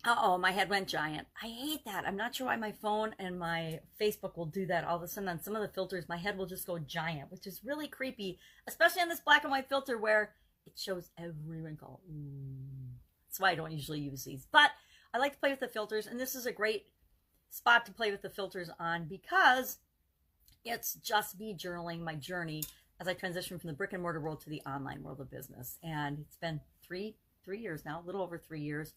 Uh-oh, my head went giant. I hate that. I'm not sure why my phone and my Facebook will do that. All of a sudden, on some of the filters, my head will just go giant, which is really creepy, especially on this black and white filter where it shows every wrinkle. That's why I don't usually use these. But I like to play with the filters, and this is a great spot to play with the filters on because it's just me journaling my journey as I transition from the brick and mortar world to the online world of business. And it's been three years now, a little over 3 years,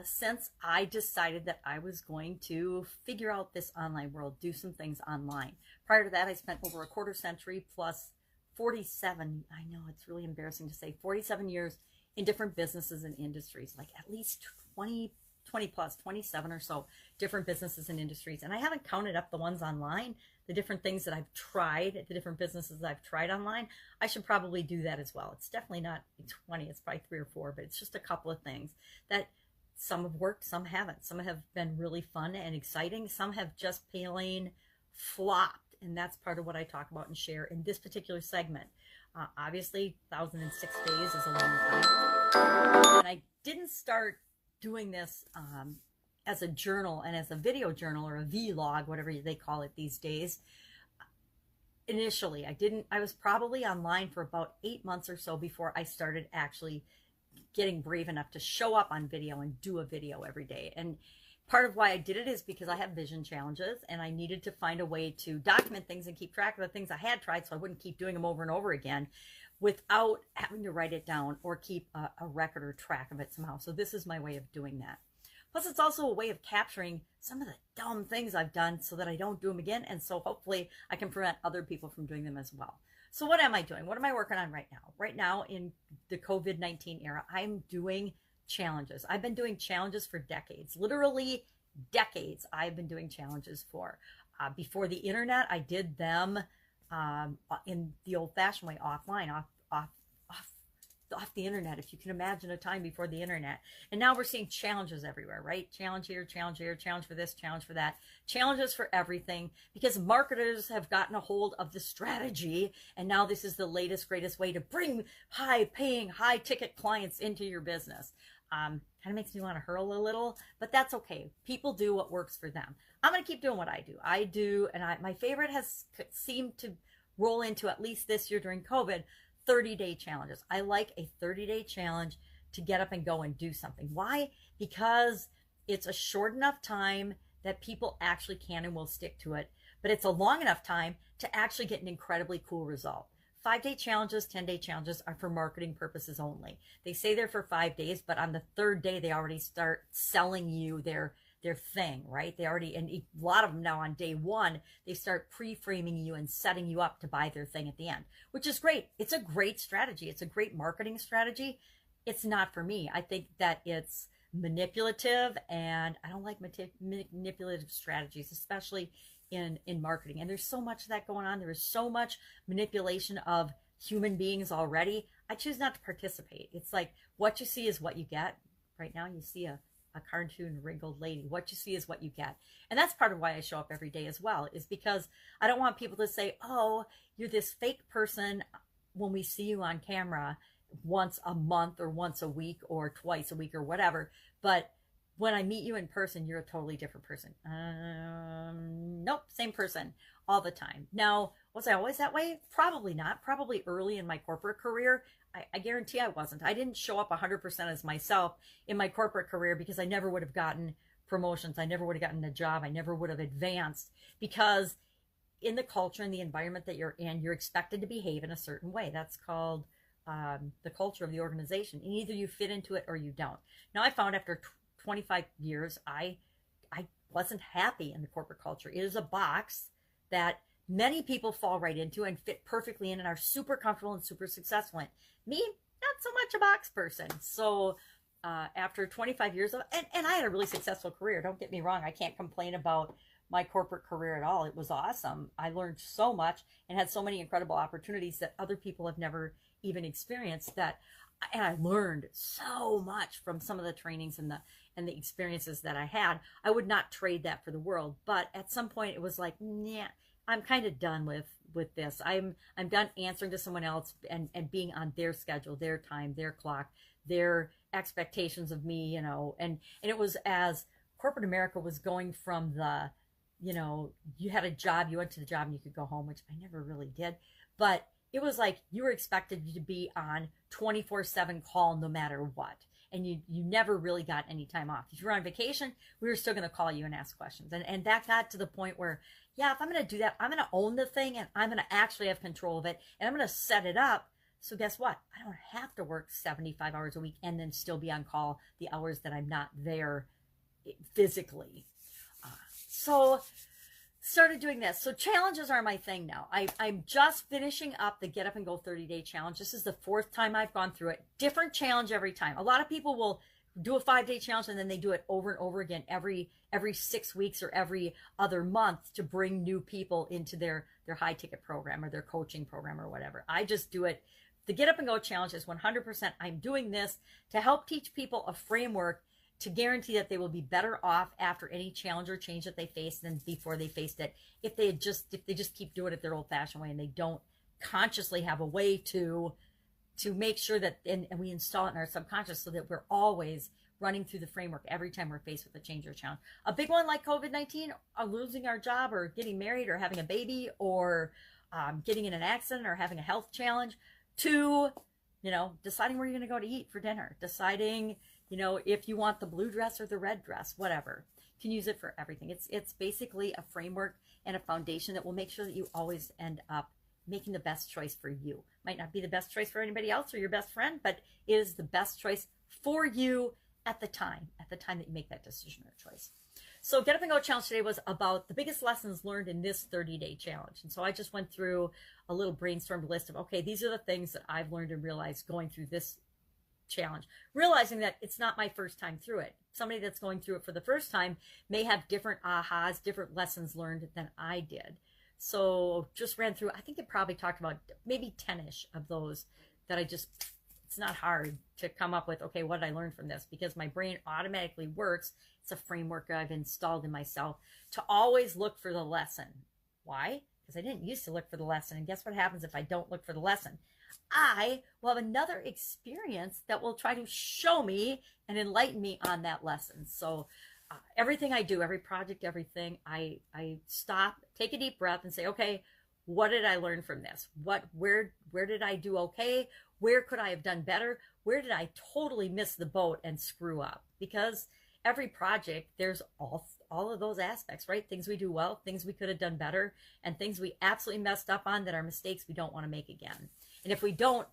since I decided that I was going to figure out this online world, do some things online. Prior to that, I spent over a quarter century plus 47, I know it's really embarrassing to say, 47 years in different businesses and industries, like at least 20 plus, 27 or so different businesses and industries. And I haven't counted up the ones online, the different things that I've tried, the different businesses I've tried online. I should probably do that as well. It's definitely not 20, it's probably 3 or 4, but it's just a couple of things that some have worked, some haven't. Some have been really fun and exciting. Some have just plain flopped. And that's part of what I talk about and share in this particular segment. Obviously, 1,006 days is a long time. And I didn't start doing this as a journal and as a video journal or a vlog, whatever they call it these days. Initially, I was probably online for about 8 months or so before I started actually getting brave enough to show up on video and do a video every day. And part of why I did it is because I have vision challenges and I needed to find a way to document things and keep track of the things I had tried so I wouldn't keep doing them over and over again without having to write it down or keep a record or track of it somehow. So this is my way of doing that. Plus, it's also a way of capturing some of the dumb things I've done so that I don't do them again. And so hopefully I can prevent other people from doing them as well. So what am I doing? What am I working on right now? Right now in the COVID-19 era, I'm doing challenges. I've been doing challenges for decades, literally decades. I've been doing challenges for. Before the internet, I did them in the old-fashioned way, offline, off the internet, if you can imagine a time before the internet. And now we're seeing challenges everywhere, right? Challenge here, challenge for this, challenge for that. Challenges for everything because marketers have gotten a hold of the strategy. And now this is the latest, greatest way to bring high-paying, high-ticket clients into your business. Kind of makes me want to hurl a little, but that's okay. People do what works for them. I'm going to keep doing what I do. And my favorite has seemed to roll into, at least this year during COVID, 30-day challenges. I like a 30-day challenge to get up and go and do something. Why? Because it's a short enough time that people actually can and will stick to it, but it's a long enough time to actually get an incredibly cool result. 5-day challenges, 10-day challenges are for marketing purposes only. They say they're for 5 days, but on the third day, they already start selling you their thing, right? They already, and a lot of them now on day one, they start pre-framing you and setting you up to buy their thing at the end, which is great. It's a great strategy. It's a great marketing strategy. It's not for me. I think that it's manipulative and I don't like manipulative strategies, especially in marketing. And there's so much of that going on. There is so much manipulation of human beings already. I choose not to participate. It's like what you see is what you get. Right now you see a cartoon wrinkled lady. What you see is what you get. And that's part of why I show up every day as well, is because I don't want people to say, oh, you're this fake person when we see you on camera once a month or once a week or twice a week or whatever. But when I meet you in person, you're a totally different person. Nope, same person all the time. Now, was I always that way? Probably not. Probably early in my corporate career, I guarantee I wasn't. I didn't show up 100% as myself in my corporate career because I never would have gotten promotions. I never would have gotten a job. I never would have advanced because in the culture and the environment that you're in, you're expected to behave in a certain way. That's called the culture of the organization. And either you fit into it or you don't. Now, I found after 25 years, I wasn't happy in the corporate culture. It is a box that many people fall right into and fit perfectly in and are super comfortable and super successful in. Me, not so much a box person. So after 25 years of, and I had a really successful career. Don't get me wrong. I can't complain about my corporate career at all. It was awesome. I learned so much and had so many incredible opportunities that other people have never even experienced that. And I learned so much from some of the trainings and the experiences that I had. I would not trade that for the world. But at some point it was like, nah, I'm kind of done with this. I'm done answering to someone else and being on their schedule, their time, their clock, their expectations of me, you know, and it was as corporate America was going from the, you know, you had a job, you went to the job and you could go home, which I never really did. But it was like you were expected to be on 24/7 call no matter what. And you never really got any time off. If you were on vacation, we were still going to call you and ask questions. And that got to the point where, yeah, if I'm going to do that, I'm going to own the thing and I'm going to actually have control of it. And I'm going to set it up. So guess what? I don't have to work 75 hours a week and then still be on call the hours that I'm not there physically. So started doing this. So challenges are my thing now. I'm just finishing up the Get Up and Go 30-day challenge. This is the 4th time I've gone through it. Different challenge every time. A lot of people will do a 5-day challenge and then they do it over and over again every 6 weeks or every other month to bring new people into their high ticket program or their coaching program or whatever. I just do it. The Get Up and Go challenge is 100%. I'm doing this to help teach people a framework to guarantee that they will be better off after any challenge or change that they face than before they faced it. If they just keep doing it their old-fashioned way and they don't consciously have a way to make sure that, and we install it in our subconscious so that we're always running through the framework every time we're faced with a change or challenge. A big one like COVID-19, losing our job or getting married or having a baby or getting in an accident or having a health challenge, to, you know, deciding where you're going to go to eat for dinner, deciding, you know, if you want the blue dress or the red dress, whatever. You can use it for everything. It's basically a framework and a foundation that will make sure that you always end up making the best choice for you. Might not be the best choice for anybody else or your best friend, but it is the best choice for you at the time that you make that decision or choice. So Get Up and Go challenge today was about the biggest lessons learned in this 30-day challenge. And so I just went through a little brainstormed list of, okay, these are the things that I've learned and realized going through this challenge, realizing that it's not my first time through it. Somebody that's going through it for the first time may have different ahas, different lessons learned than I did. So just ran through, I think it probably talked about maybe 10-ish of those that it's not hard to come up with, okay, what did I learn from this? Because my brain automatically works. It's a framework I've installed in myself to always look for the lesson. Why? Because I didn't used to look for the lesson. And guess what happens if I don't look for the lesson? I will have another experience that will try to show me and enlighten me on that lesson. So everything I do, every project, everything, I stop, take a deep breath and say, okay, what did I learn from this? Where did I do okay? Where could I have done better? Where did I totally miss the boat and screw up? Because every project, there's all of those aspects, right? Things we do well, things we could have done better, and things we absolutely messed up on that are mistakes we don't want to make again. And if we don't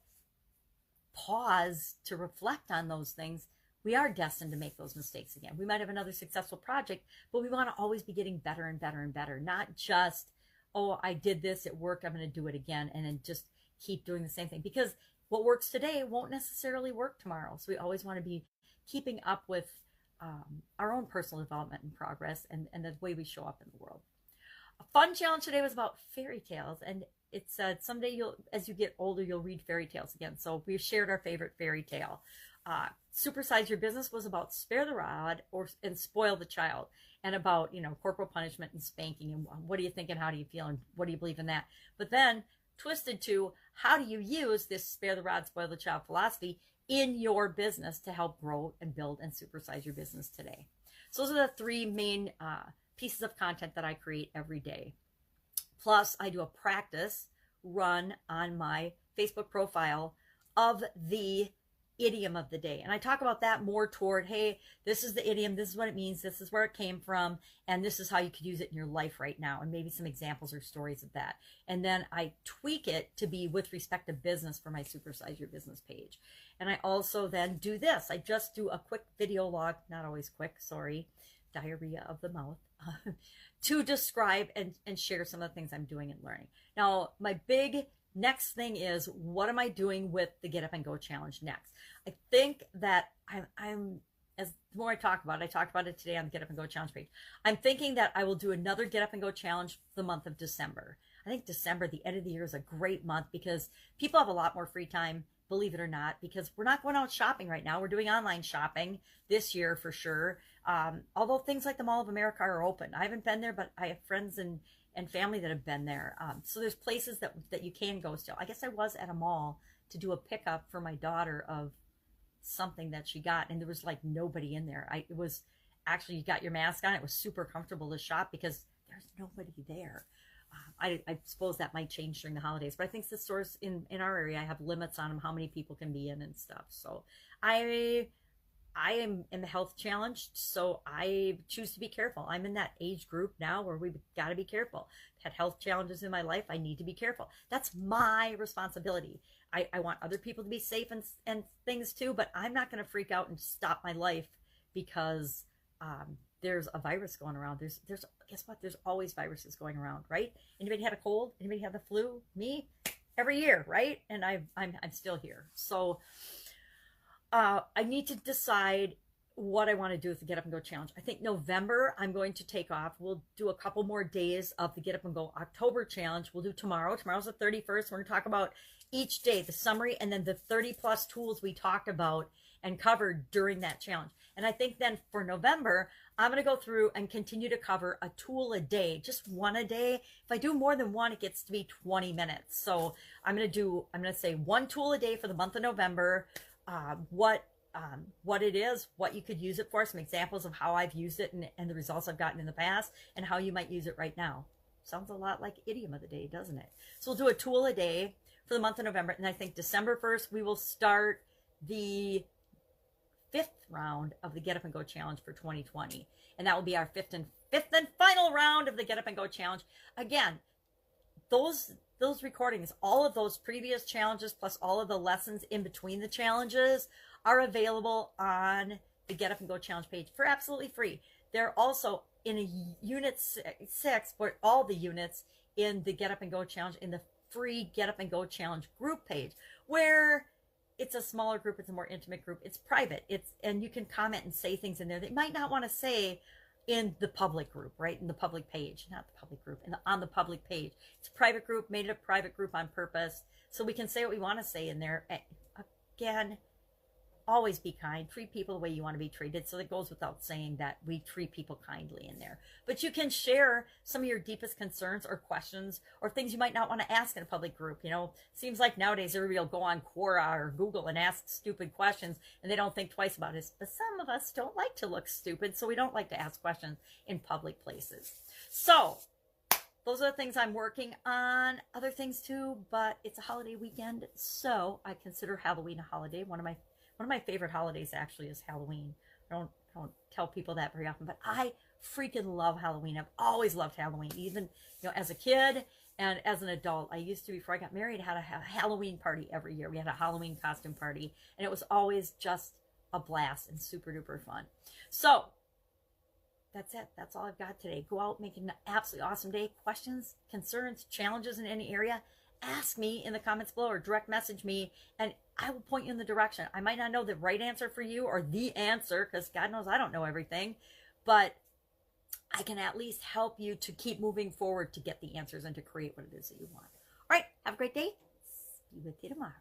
pause to reflect on those things, we are destined to make those mistakes again. We might have another successful project, but we want to always be getting better and better and better, not just, oh, I did this, it worked, I'm going to do it again, and then just keep doing the same thing. Because what works today won't necessarily work tomorrow. So we always want to be keeping up with our own personal development and progress and the way we show up in the world. A fun challenge today was about fairy tales, and it said someday as you get older, you'll read fairy tales again. So we shared our favorite fairy tale. Supersize Your Business was about spare the rod and spoil the child, and about, you know, corporal punishment and spanking and what do you think and how do you feel and what do you believe in that. But then twisted to how do you use this spare the rod, spoil the child philosophy in your business to help grow and build and supersize your business today. So those are the 3 main pieces of content that I create every day. Plus, I do a practice run on my Facebook profile of the idiom of the day. And I talk about that more toward, hey, this is the idiom, this is what it means, this is where it came from, and this is how you could use it in your life right now, and maybe some examples or stories of that. And then I tweak it to be with respect to business for my Supersize Your Business page. And I also then do this. I just do a quick video log, not always quick, sorry, diarrhea of the mouth, to describe and share some of the things I'm doing and learning. Now, my big next thing is, what am I doing with the Get Up and Go challenge next? I think that I'm as the more I talked about it today on the Get Up and Go challenge page. I'm thinking that I will do another Get Up and Go challenge for the month of December. I think December, the end of the year, is a great month because people have a lot more free time, believe it or not, because we're not going out shopping right now. We're doing online shopping this year for sure. Although things like the Mall of America are open. I haven't been there, but I have friends and family that have been there. So there's places that you can go still. I guess I was at a mall to do a pickup for my daughter of something that she got, and there was like nobody in there. It was actually, you got your mask on. It was super comfortable to shop because there's nobody there. I suppose that might change during the holidays, but I think the stores in our area have limits on them, how many people can be in and stuff. So I am health challenged, so I choose to be careful. I'm in that age group now where we've got to be careful. I've had health challenges in my life. I need to be careful. That's my responsibility. I want other people to be safe and things too, but I'm not going to freak out and stop my life because there's a virus going around. There's guess what? There's always viruses going around, right? Anybody had a cold? Anybody had the flu? Me? Every year, right? And I'm still here. So I need to decide what I want to do with the Get Up and Go challenge. I think November I'm going to take off. We'll do a couple more days of the Get Up and Go October challenge. We'll do tomorrow. Tomorrow's the 31st. We're going to talk about each day, the summary, and then the 30 plus tools we talked about and covered during that challenge. And I think then for November, I'm going to go through and continue to cover a tool a day, just one a day. If I do more than one, it gets to be 20 minutes. So I'm going to say one tool a day for the month of November, what it is, what you could use it for, some examples of how I've used it and the results I've gotten in the past, and how you might use it right now. Sounds a lot like idiom of the day, doesn't it? So we'll do a tool a day for the month of November. And I think December 1st, we will start the 5th round of the Get Up and Go challenge for 2020. And that will be our fifth and final round of the Get Up and Go challenge. Again, those recordings, all of those previous challenges, plus all of the lessons in between the challenges are available on the Get Up and Go challenge page for absolutely free. They're also in a unit 6, for all the units in the Get Up and Go challenge, in the free Get Up and Go challenge group page, where it's a smaller group, it's a more intimate group, it's private, and you can comment and say things in there that you might not want to say in the public group, right? In the public page, not the public group, on the public page. It's a private group, made it a private group on purpose, so we can say what we want to say in there. Again, always be kind, treat people the way you want to be treated. So it goes without saying that we treat people kindly in there. But you can share some of your deepest concerns or questions or things you might not want to ask in a public group. You know, seems like nowadays everybody will go on Quora or Google and ask stupid questions and they don't think twice about it. But some of us don't like to look stupid, so we don't like to ask questions in public places. So those are the things I'm working on. Other things too, but it's a holiday weekend, so I consider Halloween a holiday. One of my favorite holidays actually is Halloween. I don't tell people that very often, but I freaking love Halloween. I've always loved Halloween, even, you know, as a kid and as an adult. I used to, before I got married, had a Halloween party every year. We had a Halloween costume party, and it was always just a blast and super duper fun. So that's it. That's all I've got today. Go out, make an absolutely awesome day. Questions, concerns, challenges in any area, ask me in the comments below or direct message me, and I will point you in the direction. I might not know the right answer for you or the answer, because God knows I don't know everything, but I can at least help you to keep moving forward to get the answers and to create what it is that you want. All right, have a great day. See you with you tomorrow.